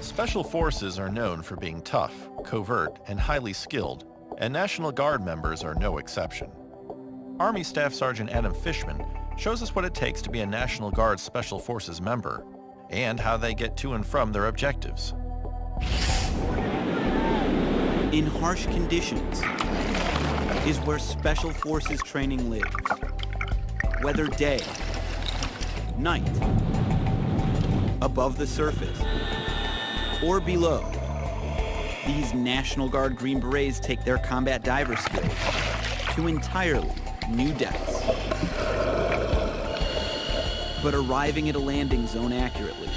Special Forces are known for being tough, covert, and highly skilled, and National Guard members are no exception. Army Staff Sergeant Adam Fishman shows us what it takes to be a National Guard Special Forces member and how they get to and from their objectives. In harsh conditions is where Special Forces training lives. Whether day, night, above the surface, or below, these National Guard Green Berets take their combat diver skills to entirely new depths. But arriving at a landing zone accurately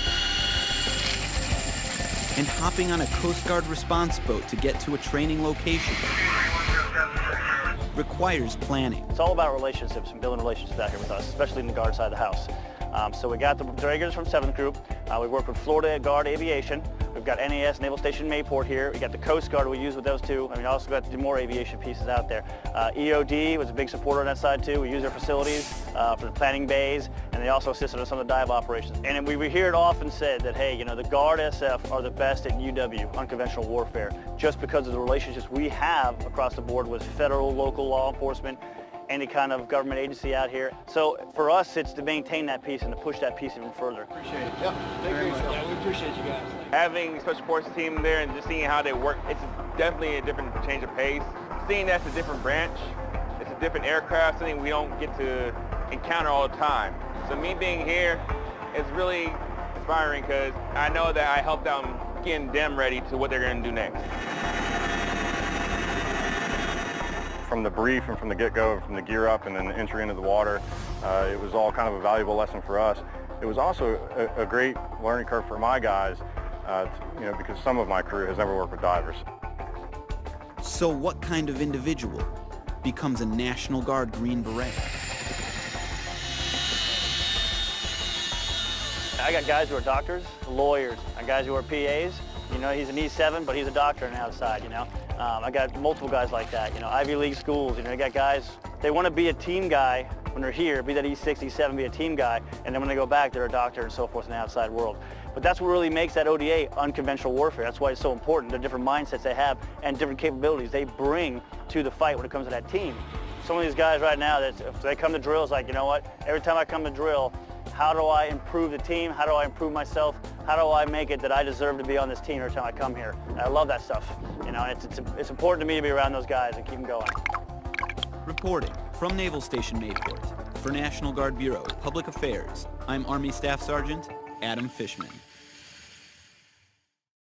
and hopping on a Coast Guard response boat to get to a training location requires planning. It's all about relationships and building relationships out here with us, especially in the Guard side of the house. So we got the Dragons from 7th Group. We work with Florida Guard Aviation. We've got NAS, Naval Station Mayport here. We got the Coast Guard we use with those two. I mean, also got the more aviation pieces out there. EOD was a big supporter on that side too. We use their facilities for the planning bays, and they also assisted us on the dive operations. And we hear it often said that, hey, you know, the Guard SF are the best at UW, unconventional warfare, just because of the relationships we have across the board with federal, local law enforcement, any kind of government agency out here. So for us, it's to maintain that piece and to push that piece even further. Appreciate it. Yep. Thank you. Yeah, we appreciate you guys. Having the Special Forces team there and just seeing how they work, it's definitely a different change of pace. Seeing that's a different branch, it's a different aircraft, something we don't get to encounter all the time. So me being here is really inspiring because I know that I helped out in getting them ready to what they're going to do next. From the brief and from the get-go, from the gear up and then the entry into the water, it was all kind of a valuable lesson for us. It was also a great learning curve for my guys, you know, because some of my crew has never worked with divers. So what kind of individual becomes a National Guard Green Beret? I got guys who are doctors, lawyers, I got guys who are PAs. You know, he's an E7, but he's a doctor on the outside, you know. I got multiple guys like that, you know, Ivy League schools, you know, you got guys, they want to be a team guy when they're here, be that E6, E7, be a team guy, and then when they go back, they're a doctor and so forth in the outside world. But that's what really makes that ODA unconventional warfare. That's why it's so important, the different mindsets they have and different capabilities they bring to the fight when it comes to that team. Some of these guys right now, if they come to drill, it's like, you know what, every time I come to drill, how do I improve the team? How do I improve myself? How do I make it that I deserve to be on this team every time I come here? And I love that stuff. You know, it's important to me to be around those guys and keep them going. Reporting from Naval Station Mayport for National Guard Bureau Public Affairs, I'm Army Staff Sergeant Adam Fishman.